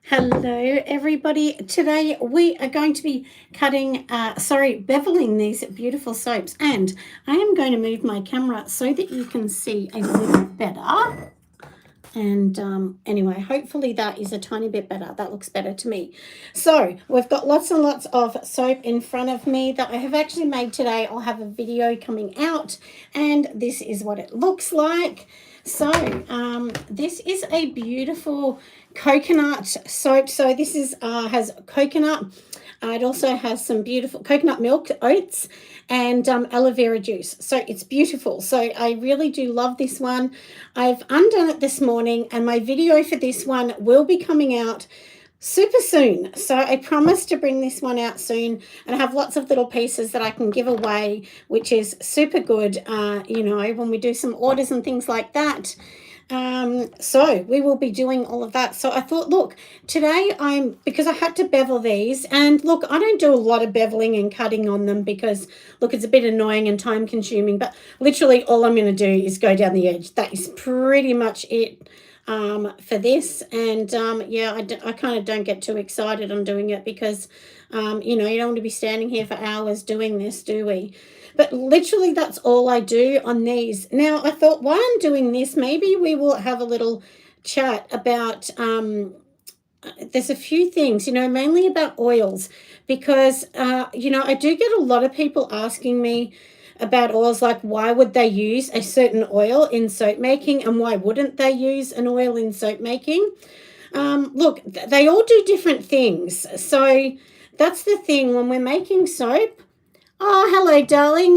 Hello everybody. Today we are going to be beveling these beautiful soaps, and I am going to move my camera so that you can see a little better. And anyway, hopefully that is a tiny bit better. That looks better to me. So we've got lots and lots of soap in front of me that I have actually made today. I'll have a video coming out, and this is what it looks like. So this is a beautiful coconut soap. So this is has coconut. It also has some beautiful coconut milk, oats, and aloe vera juice. So it's beautiful. So I really do love this one. I've undone it this morning, and my video for this one will be coming out super soon. So I promise to bring this one out soon, and I have lots of little pieces that I can give away, which is super good, you know, when we do some orders and things like that. So we will be doing all of that. So I thought, look, today because I had to bevel these, and look, I don't do a lot of beveling and cutting on them because, look, it's a bit annoying and time consuming, but literally all I'm going to do is go down the edge. That is pretty much it for this. And yeah, I kind of don't get too excited on doing it because you know, you don't want to be standing here for hours doing this, do we? But literally that's all I do on these. Now I thought, while I'm doing this, maybe we will have a little chat about there's a few things, you know, mainly about oils, because you know, I do get a lot of people asking me about oils, like why would they use a certain oil in soap making and why wouldn't they use an oil in soap making. Look, they all do different things. So that's the thing when we're making soap. Oh, hello, darling.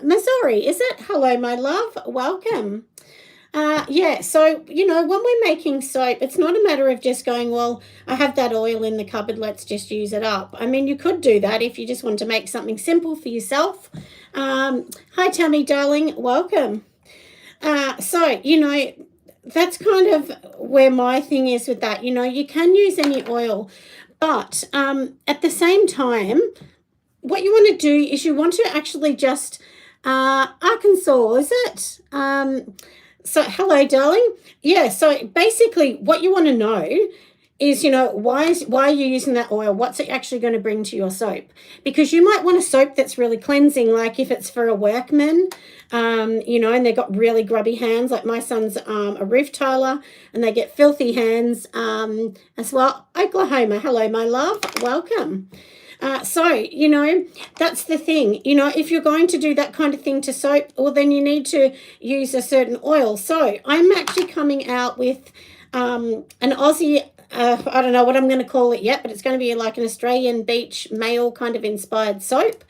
Missouri, is it? Hello, my love. Welcome. Yeah, so, you know, when we're making soap, it's not a matter of just going, well, I have that oil in the cupboard, let's just use it up. I mean, you could do that if you just want to make something simple for yourself. Hi, Tammy, darling. Welcome. So, you know, that's kind of where my thing is with that. You know, you can use any oil, but at the same time, what you want to do is you want to actually just, Arkansas, is it? So, hello, darling. Yeah, so basically what you want to know is, you know, why are you using that oil? What's it actually going to bring to your soap? Because you might want a soap that's really cleansing, like if it's for a workman, you know, and they've got really grubby hands, like my son's a roof tiler, and they get filthy hands as well. Oklahoma, hello, my love. Welcome. So, you know, that's the thing. You know, if you're going to do that kind of thing to soap, well, then you need to use a certain oil. So I'm actually coming out with an Aussie, I don't know what I'm going to call it yet, but it's going to be like an Australian beach male kind of inspired soap.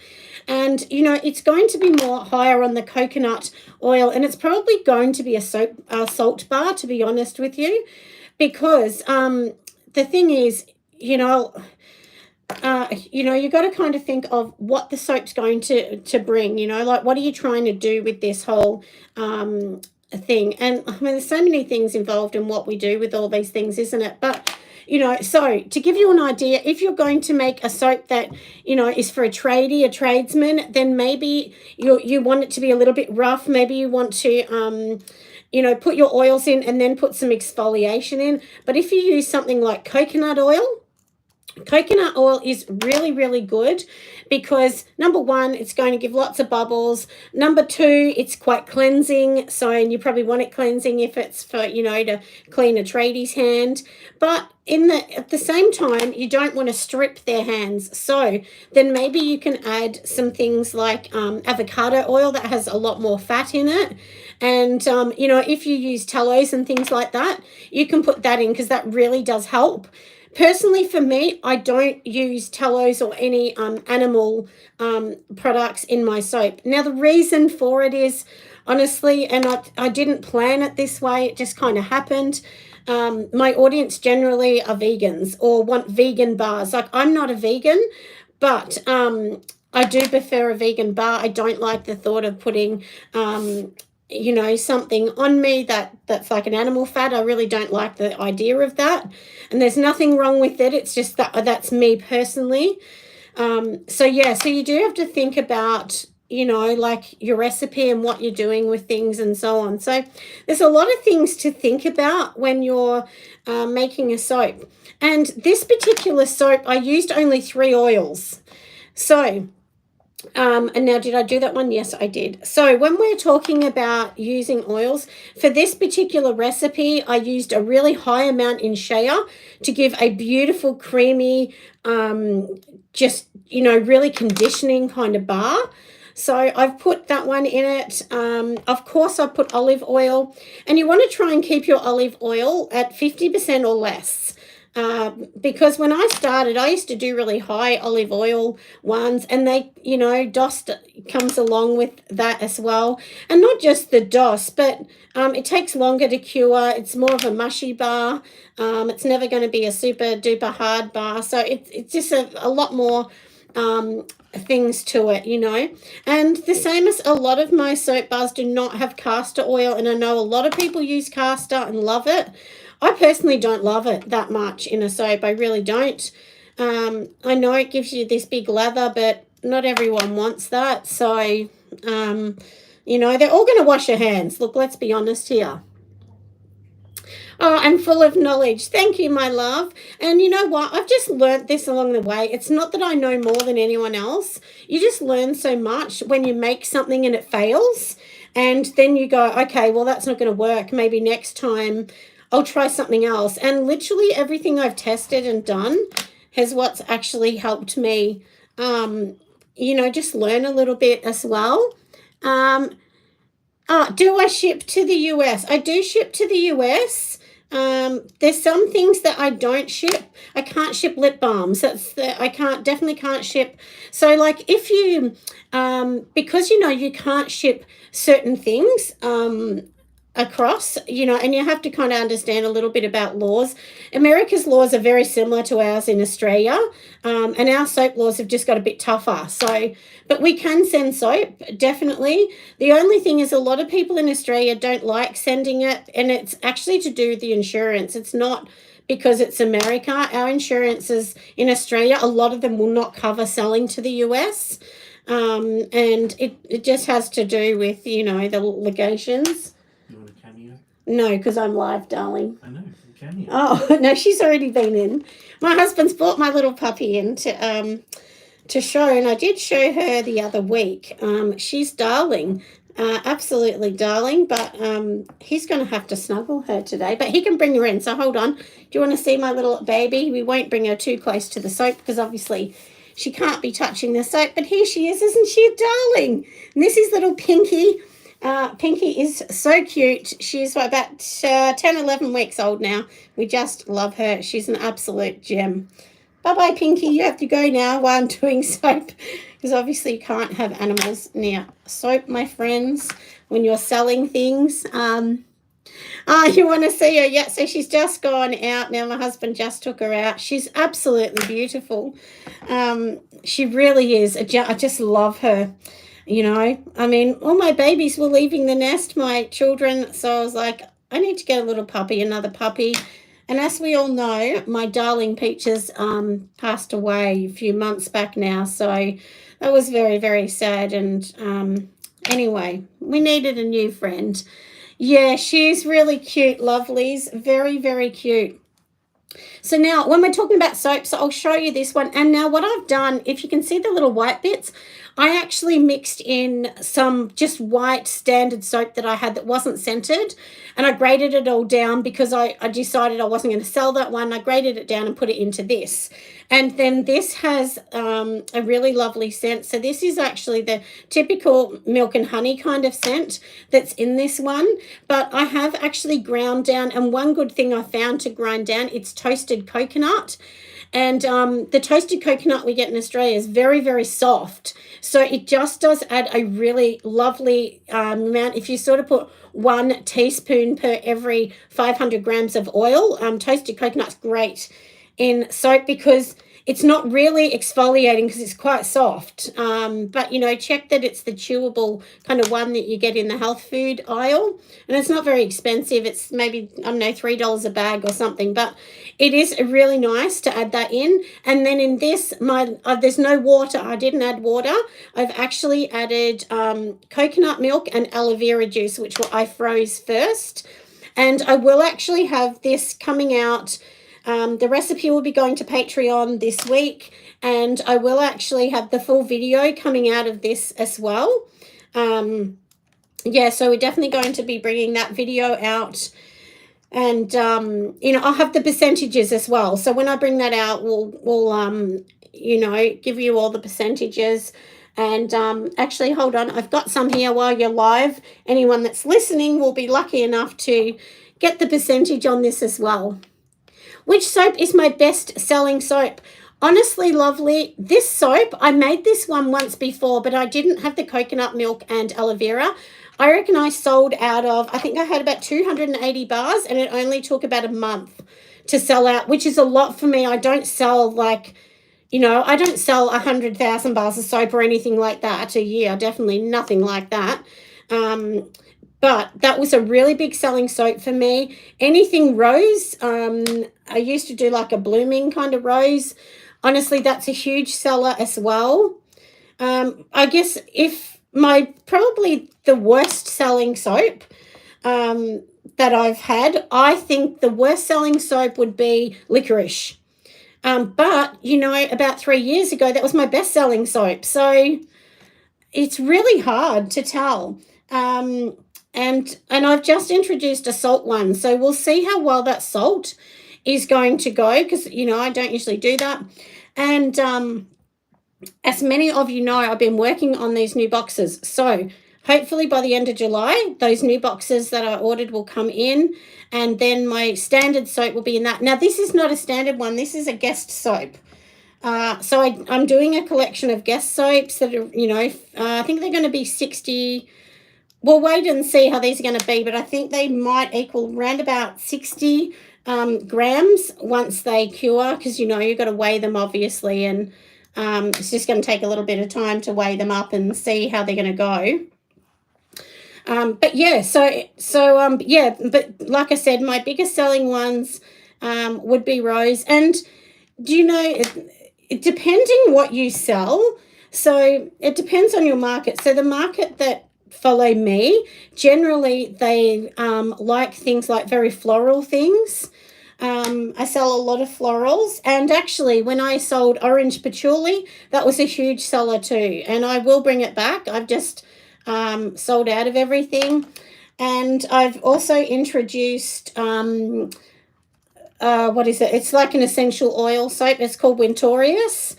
And, you know, it's going to be more higher on the coconut oil, and it's probably going to be a salt bar, to be honest with you, because the thing is, you know, you got to kind of think of what the soap's going to bring, you know, like what are you trying to do with this whole thing. And I mean, there's so many things involved in what we do with all these things, isn't it? But, you know, so to give you an idea, if you're going to make a soap that, you know, is for a tradie, a tradesman, then maybe you want it to be a little bit rough. Maybe you want to you know, put your oils in and then put some exfoliation in. But if you use something like coconut oil is really, really good because, number one, it's going to give lots of bubbles. Number two, it's quite cleansing. So, and you probably want it cleansing if it's for, you know, to clean a tradie's hand. But at the same time, you don't want to strip their hands. So then maybe you can add some things like avocado oil that has a lot more fat in it. And, you know, if you use tallows and things like that, you can put that in because that really does help. Personally, for me, I don't use tallows or any animal products in my soap. Now, the reason for it is, honestly, and I didn't plan it this way, it just kind of happened. My audience generally are vegans or want vegan bars. Like, I'm not a vegan, but I do prefer a vegan bar. I don't like the thought of putting you know, something on me that's like an animal fat. I really don't like the idea of that. And there's nothing wrong with it. It's just that's me personally. So yeah, so you do have to think about like your recipe and what you're doing with things and so on. So there's a lot of things to think about when you're making a soap. And this particular soap, I used only 3 oils. So, and now did I do that one? Yes, I did. So when we're talking about using oils, for this particular recipe, I used a really high amount in shea to give a beautiful, creamy, just, really conditioning kind of bar. So I've put that one in it. Of course, I put olive oil. And you want to try and keep your olive oil at 50% or less. Because when I started, I used to do really high olive oil ones, and they, DOS comes along with that as well. And not just the DOS, but it takes longer to cure. It's more of a mushy bar. It's never going to be a super duper hard bar. So it's just a lot more things to it, and the same as a lot of my soap bars do not have castor oil, and I know a lot of people use castor and love it. I personally don't love it that much in a soap. I really don't. I know it gives you this big lather, but not everyone wants that. So, they're all going to wash your hands. Look, let's be honest here. Oh, I'm full of knowledge. Thank you, my love. And you know what? I've just learnt this along the way. It's not that I know more than anyone else. You just learn so much when you make something and it fails. And then you go, okay, well, that's not going to work. Maybe next time I'll try something else. And literally everything I've tested and done has what's actually helped me, just learn a little bit as well. Do I ship to the US? I do ship to the US. There's some things that I don't ship. I can't ship lip balms. Definitely can't ship. So like if you, because you can't ship certain things, across, and you have to kind of understand a little bit about laws. America's laws are very similar to ours in Australia, and our soap laws have just got a bit tougher. So, but we can send soap, definitely. The only thing is a lot of people in Australia don't like sending it, and it's actually to do with the insurance. It's not because it's America. Our insurances in Australia, a lot of them will not cover selling to the US, and it just has to do with, the legations. You want a cameo? No, because I'm live, darling. I know, cameo. Oh, no, she's already been in. My husband's brought my little puppy in to show, and I did show her the other week. She's darling, absolutely darling, but he's going to have to snuggle her today, but he can bring her in, so hold on. Do you want to see my little baby? We won't bring her too close to the soap because obviously she can't be touching the soap, but here she is. Isn't she a darling? And this is little Pinky. Pinky is so cute. She's about 10, 11 weeks old now. We just love her. She's an absolute gem. Bye-bye, Pinky. You have to go now while I'm doing soap because obviously you can't have animals near soap, my friends, when you're selling things. You want to see her? Yeah, so she's just gone out now. My husband just took her out. She's absolutely beautiful. She really is. I just love her. All my babies were leaving the nest, my children. So I was like, I need to get a little puppy, another puppy. And as we all know, my darling Peaches passed away a few months back now. So that was very, very sad. And anyway, we needed a new friend. Yeah, she's really cute, lovelies. Very, very cute. So now when we're talking about soaps, I'll show you this one. And now what I've done, if you can see the little white bits, I actually mixed in some just white standard soap that I had that wasn't scented, and I grated it all down because I decided I wasn't going to sell that one. I grated it down and put it into this. And then this has a really lovely scent. So this is actually the typical milk and honey kind of scent that's in this one. But I have actually ground down, and one good thing I found to grind down, it's toasted coconut. And the toasted coconut we get in Australia is very, very soft. So it just does add a really lovely amount. If you sort of put 1 teaspoon per every 500 grams of oil, toasted coconut's great in soap because it's not really exfoliating because it's quite soft. But, you know, check that it's the chewable kind of one that you get in the health food aisle. And it's not very expensive. It's maybe, I don't know, $3 a bag or something. But it is really nice to add that in. And then in this, there's no water. I didn't add water. I've actually added coconut milk and aloe vera juice, which I froze first. And I will actually have this coming out. The recipe will be going to Patreon this week, and I will actually have the full video coming out of this as well. Yeah, so we're definitely going to be bringing that video out. And, you know, I'll have the percentages as well. So when I bring that out, we'll you know, give you all the percentages. And actually, hold on, I've got some here while you're live. Anyone that's listening will be lucky enough to get the percentage on this as well. Which soap is my best-selling soap? Honestly, lovely, this soap, I made this one once before, but I didn't have the coconut milk and aloe vera. I reckon I sold out of, I think I had about 280 bars, and it only took about a month to sell out, which is a lot for me. I don't sell like, you know, I don't sell 100,000 bars of soap or anything like that a year. Definitely nothing like that. But that was a really big selling soap for me. Anything rose, I used to do like a blooming kind of rose. Honestly, that's a huge seller as well. I guess if probably the worst selling soap that I've had, I think the worst selling soap would be licorice. But, you know, about 3 years ago, that was my best-selling soap. So it's really hard to tell. And I've just introduced a salt one. So we'll see how well that salt is going to go because, you know, I don't usually do that. And as many of you know, I've been working on these new boxes. So hopefully by the end of July, those new boxes that I ordered will come in. And then my standard soap will be in that. Now, this is not a standard one. This is a guest soap. So I'm doing a collection of guest soaps that are, you know, I think they're going to be 60. We'll wait and see how these are going to be. But I think they might equal around about 60 grams once they cure. Because, you know, you've got to weigh them, obviously. And it's just going to take a little bit of time to weigh them up and see how they're going to go. But yeah, yeah, but like I said, my biggest selling ones would be rose. And do you know, it depending what you sell, so it depends on your market. So the market that follow me, generally they like things like very floral things. I sell a lot of florals, and actually when I sold orange patchouli, that was a huge seller too, and I will bring it back. I've just sold out of everything. And I've also introduced what is it? It's like an essential oil soap. It's called Wintorious,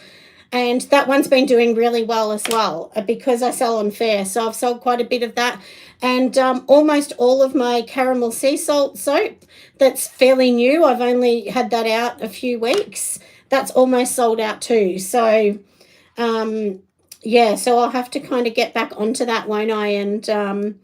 and that one's been doing really well as well because I sell on Fair. So I've sold quite a bit of that. And almost all of my caramel sea salt soap that's fairly new, I've only had that out a few weeks, that's almost sold out too. So yeah, so I'll have to kind of get back onto that, won't I, and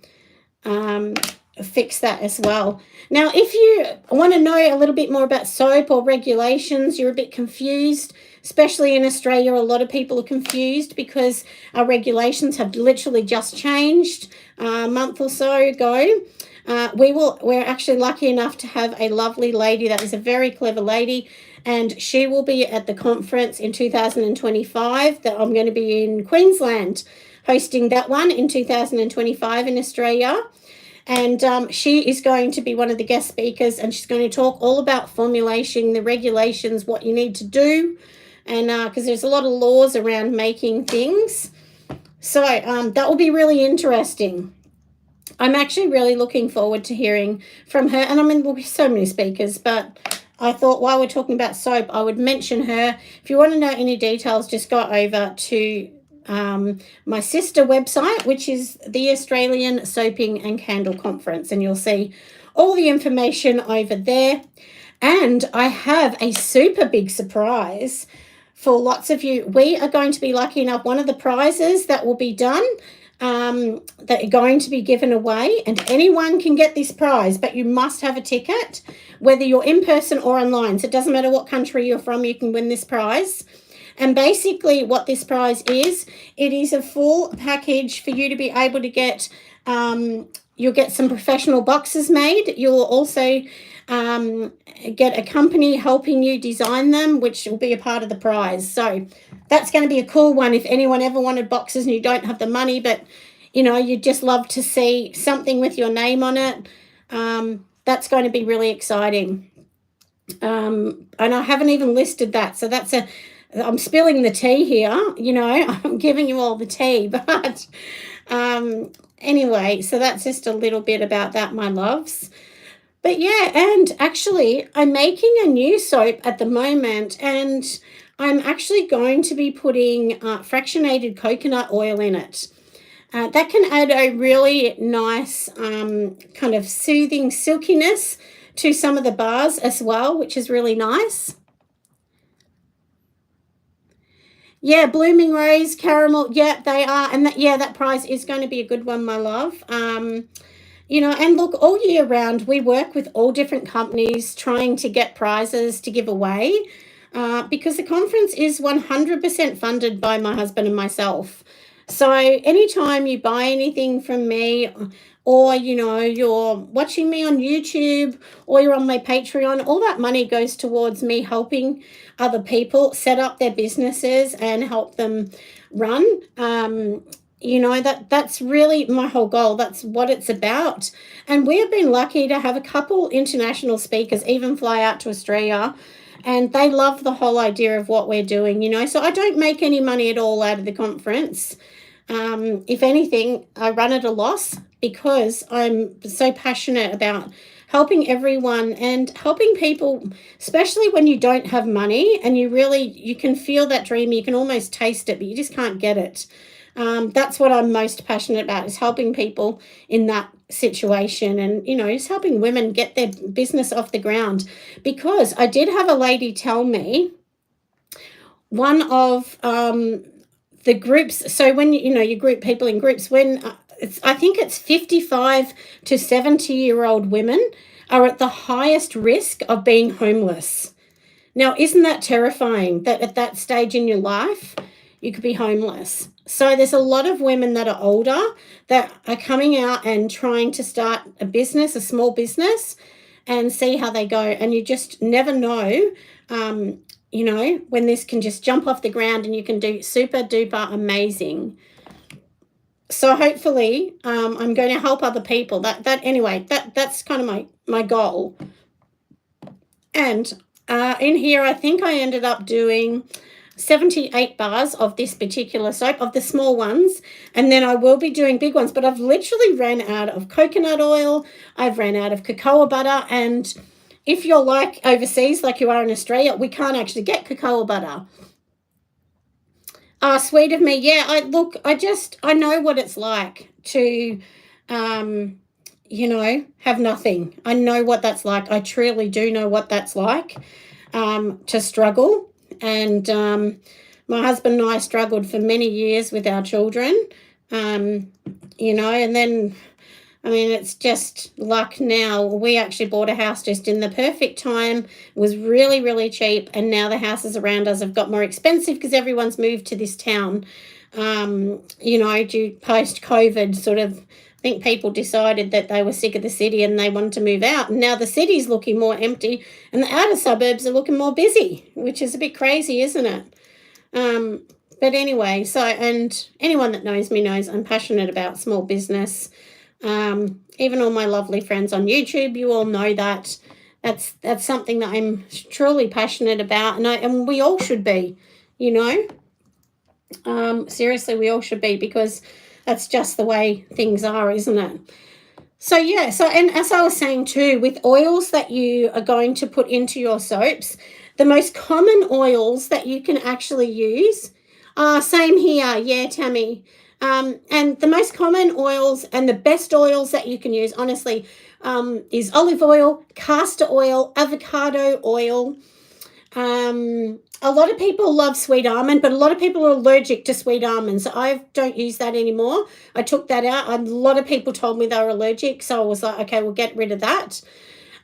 fix that as well. Now, if you want to know a little bit more about soap or regulations, you're a bit confused, especially in Australia, a lot of people are confused because our regulations have literally just changed a month or so ago. We're actually lucky enough to have a lovely lady that is a very clever lady, and she will be at the conference in 2025 that I'm going to be in Queensland hosting that one in 2025 in Australia. And she is going to be one of the guest speakers, and she's going to talk all about formulation, the regulations, what you need to do, and because there's a lot of laws around making things. So that will be really interesting. I'm actually really looking forward to hearing from her. And I mean, there'll be so many speakers, but I thought while we're talking about soap, I would mention her. If you want to know any details, just go over to my sister website, which is the Australian Soaping and Candle Conference, and you'll see all the information over there. And I have a super big surprise for lots of you. We are going to be lucky enough, one of the prizes that will be done that are going to be given away, and anyone can get this prize, but you must have a ticket, whether you're in person or online. So it doesn't matter what country you're from, you can win this prize. And basically what this prize is, it is a full package for you to be able to get, you'll get some professional boxes made. You'll also get a company helping you design them, which will be a part of the prize. So that's going to be a cool one if anyone ever wanted boxes and you don't have the money, but you know, you'd just love to see something with your name on it. That's going to be really exciting. And I haven't even listed that. So that's I'm spilling the tea here, you know, I'm giving you all the tea, but anyway, so that's just a little bit about that, my loves. But yeah, and actually I'm making a new soap at the moment, and I'm actually going to be putting fractionated coconut oil in it. That can add a really nice kind of soothing silkiness to some of the bars as well, which is really nice. Yeah, blooming rose, caramel. Yeah, they are. And that prize is going to be a good one, my love. You know, and look, all year round, we work with all different companies trying to get prizes to give away because the conference is 100% funded by my husband and myself. So anytime you buy anything from me, or, you know, you're watching me on YouTube or you're on my Patreon, all that money goes towards me helping other people set up their businesses and help them run. You know, that's really my whole goal. That's what it's about. And we have been lucky to have a couple international speakers even fly out to Australia, and they love the whole idea of what we're doing, you know. So I don't make any money at all out of the conference. If anything, I run at a loss because I'm so passionate about helping everyone and helping people, especially when you don't have money and you can feel that dream, you can almost taste it, but you just can't get it. That's what I'm most passionate about, is helping people in that situation, and, you know, just helping women get their business off the ground. Because I did have a lady tell me, one of the groups, so when you group people in groups, when I think it's 55 to 70-year-old women are at the highest risk of being homeless. Now, isn't that terrifying that at that stage in your life you could be homeless? So there's a lot of women that are older that are coming out and trying to start a business, a small business, and see how they go. And you just never know, you know, when this can just jump off the ground and you can do super duper amazing. So hopefully I'm going to help other people. That's kind of my goal. And in here, I think I ended up doing 78 bars of this particular soap, of the small ones, and then I will be doing big ones, but I've literally ran out of coconut oil, I've ran out of cocoa butter, and if you're like overseas, like you are in Australia, we can't actually get cocoa butter. Sweet of me. Yeah, I know what it's like to, you know, have nothing. I know what that's like. I truly do know what that's like, to struggle. And my husband and I struggled for many years with our children, you know, and then, I mean, it's just luck now. We actually bought a house just in the perfect time. It was really, really cheap. And now the houses around us have got more expensive because everyone's moved to this town, you know, due post-COVID sort of. I think people decided that they were sick of the city and they wanted to move out. And now the city's looking more empty and the outer suburbs are looking more busy, which is a bit crazy, isn't it? But anyway, so, and anyone that knows me knows I'm passionate about small business. Even all my lovely friends on YouTube, you all know that. That's something that I'm truly passionate about, and we all should be, you know. Seriously, we all should be, because that's just the way things are, isn't it? So yeah, and as I was saying too, with oils that you are going to put into your soaps, the most common oils that you can actually use are, same here, yeah, Tammy. And the most common oils and the best oils that you can use, honestly, is olive oil, castor oil, avocado oil, A lot of people love sweet almond, but a lot of people are allergic to sweet almonds. I don't use that anymore. I took that out. A lot of people told me they were allergic, so I was like, okay, we'll get rid of that.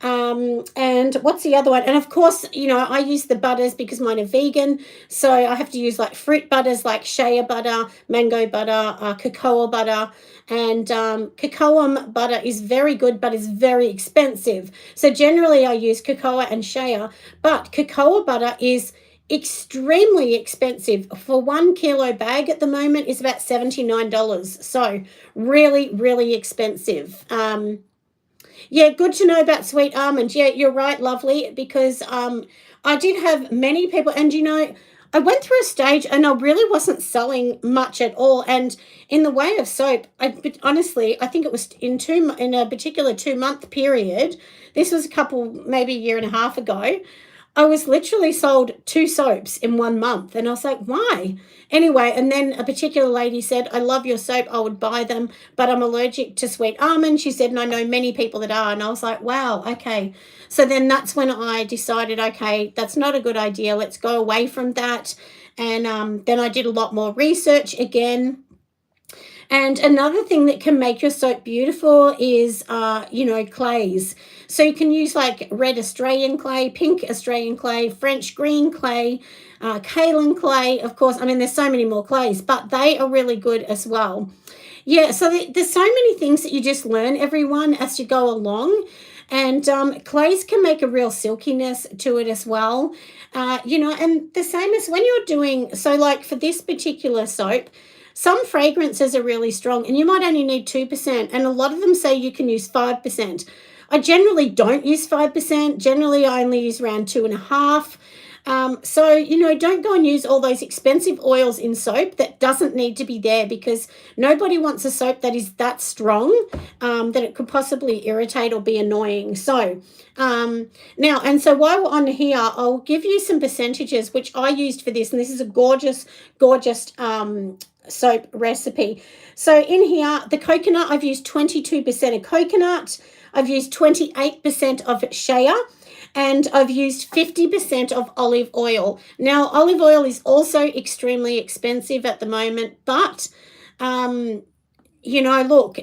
And what's the other one? And of course, you know, I use the butters because mine are vegan, so I have to use like fruit butters like shea butter, mango butter, cocoa butter. And cocoa butter is very good, but it's very expensive. So generally I use cocoa and shea, but cocoa butter is extremely expensive. For 1 kilo bag at the moment is about $79. So really, really expensive. Yeah, good to know about sweet almonds. Yeah, you're right, lovely, because I did have many people, and you know, I went through a stage and I really wasn't selling much at all. And in the way of soap, honestly, I think it was in a particular 2 month period. This was a couple, maybe a year and a half ago. I was literally sold 2 soaps in 1 month. And I was like, why? Anyway, and then a particular lady said, I love your soap. I would buy them, but I'm allergic to sweet almond. She said, and I know many people that are. And I was like, wow, okay. So then that's when I decided, okay, that's not a good idea. Let's go away from that. And then I did a lot more research again. And another thing that can make your soap beautiful is, you know, clays. So you can use like red Australian clay, pink Australian clay, French green clay, kaolin clay. Of course, I mean, there's so many more clays, but they are really good as well. Yeah, so there's so many things that you just learn, everyone, as you go along. And clays can make a real silkiness to it as well. You know, and the same as when you're doing, so like for this particular soap, some fragrances are really strong and you might only need 2%. And a lot of them say you can use 5%. I generally don't use 5%. Generally, I only use around 2.5%. So, you know, don't go and use all those expensive oils in soap that doesn't need to be there, because nobody wants a soap that is that strong that it could possibly irritate or be annoying. So now, and so while we're on here, I'll give you some percentages which I used for this, and this is a gorgeous, gorgeous soap recipe. So in here, the coconut, I've used 22% of coconut. I've used 28% of shea, and I've used 50% of olive oil. Now, olive oil is also extremely expensive at the moment, but, you know, look,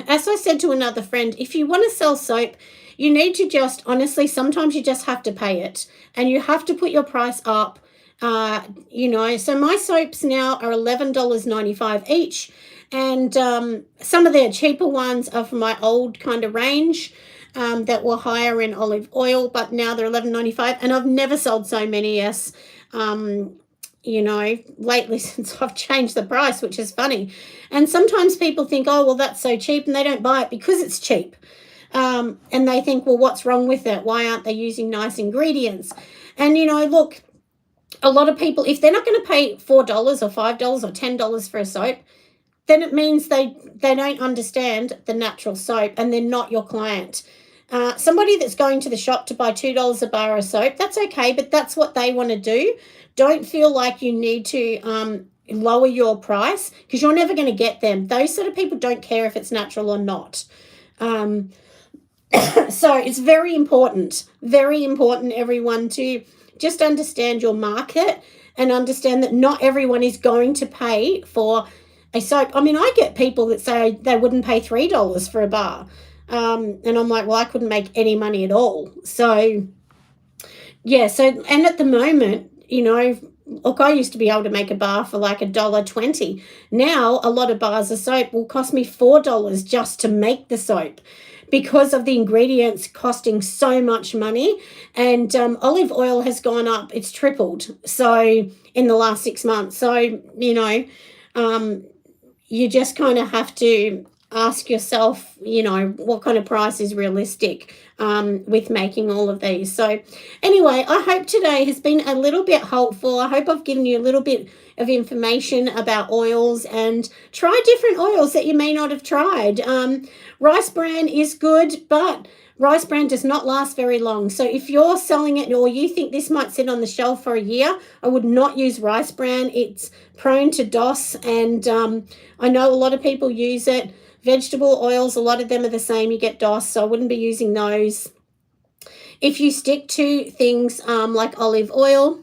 as I said to another friend, if you want to sell soap, you need to just, honestly, sometimes you just have to pay it, and you have to put your price up. You know, so my soaps now are $11.95 each, and some of the cheaper ones are from my old kind of range that were higher in olive oil, but now they're $11.95, and I've never sold so many as you know, lately since I've changed the price, which is funny. And sometimes people think, oh, well, that's so cheap, and they don't buy it because it's cheap. And they think, well, what's wrong with it? Why aren't they using nice ingredients? And, you know, look, a lot of people, if they're not going to pay $4 or $5 or $10 for a soap, then it means they don't understand the natural soap, and they're not your client. Somebody that's going to the shop to buy $2 a bar of soap, that's okay, but that's what they want to do. Don't feel like you need to lower your price, because you're never going to get them. Those sort of people don't care if it's natural or not. So it's very important, everyone, to just understand your market and understand that not everyone is going to pay for a soap. I mean, I get people that say they wouldn't pay $3 for a bar. And I'm like, well, I couldn't make any money at all. So, yeah, so, and at the moment, you know, look, I used to be able to make a bar for like $1.20. Now, a lot of bars of soap will cost me $4 just to make the soap, because of the ingredients costing so much money. And olive oil has gone up. It's tripled. So in the last 6 months. So, you know, you just kind of have to ask yourself, you know, what kind of price is realistic with making all of these. So anyway, I hope today has been a little bit helpful. I hope I've given you a little bit of information about oils, and try different oils that you may not have tried. Rice bran is good, but rice bran does not last very long. So if you're selling it or you think this might sit on the shelf for a year, I would not use rice bran. It's prone to DOS, and I know a lot of people use it. Vegetable oils, a lot of them are the same. You get DOS, so I wouldn't be using those. if you stick to things like olive oil.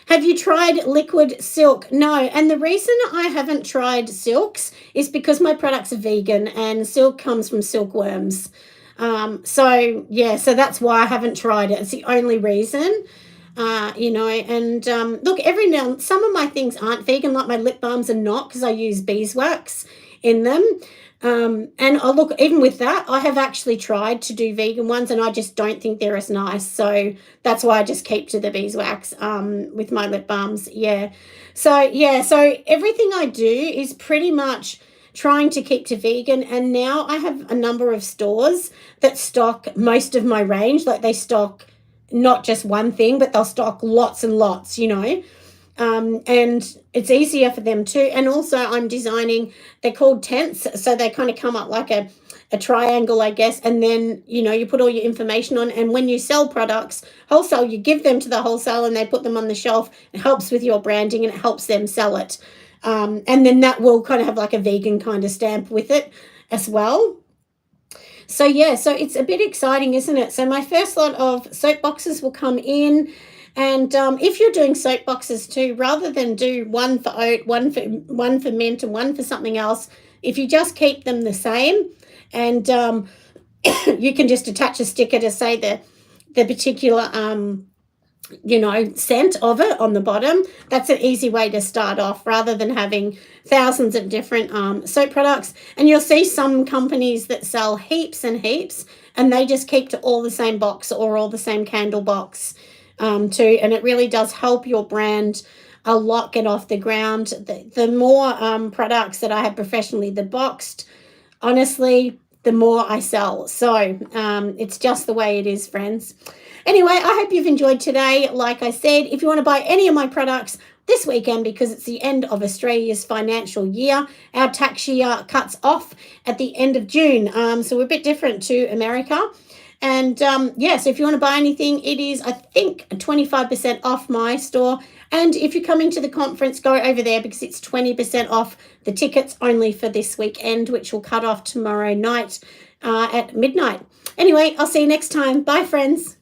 Have you tried liquid silk? No. And the reason I haven't tried silks is because my products are vegan and silk comes from silkworms. So that's why I haven't tried it. It's the only reason. And look, every now some of my things aren't vegan, like my lip balms are not, because I use beeswax in them. And look, even with that, I have actually tried to do vegan ones and I just don't think they're as nice. So that's why I just keep to the beeswax with my lip balms. So everything I do is pretty much trying to keep to vegan. And now I have a number of stores that stock most of my range. Like they stock not just one thing, but they'll stock lots and lots, and it's easier for them too. And also I'm designing, they're called tents, so they kind of come up like a triangle, I guess, and then you put all your information on, and when you sell products wholesale, you give them to the wholesale and they put them on the shelf. It helps with your branding and it helps them sell it, and then that will kind of have like a vegan kind of stamp with it as well. So it's a bit exciting, isn't it? So my first lot of soap boxes will come in. And if you're doing soap boxes too, rather than do one for oat, one for mint, and one for something else, if you just keep them the same, and you can just attach a sticker to say the particular scent of it on the bottom. That's an easy way to start off, rather than having thousands of different soap products. And you'll see some companies that sell heaps and heaps, and they just keep to all the same box or all the same candle box. Too, and it really does help your brand a lot get off the ground. The more products that I have professionally, the boxed, honestly, the more I sell. So it's just the way it is, friends. Anyway, I hope you've enjoyed today. Like I said, if you want to buy any of my products this weekend, because it's the end of Australia's financial year, our tax year cuts off at the end of June. So we're a bit different to America. And so if you want to buy anything, it is, I think, 25% off my store. And if you're coming to the conference, go over there because it's 20% off the tickets only for this weekend, which will cut off tomorrow night at midnight. Anyway, I'll see you next time. Bye, friends.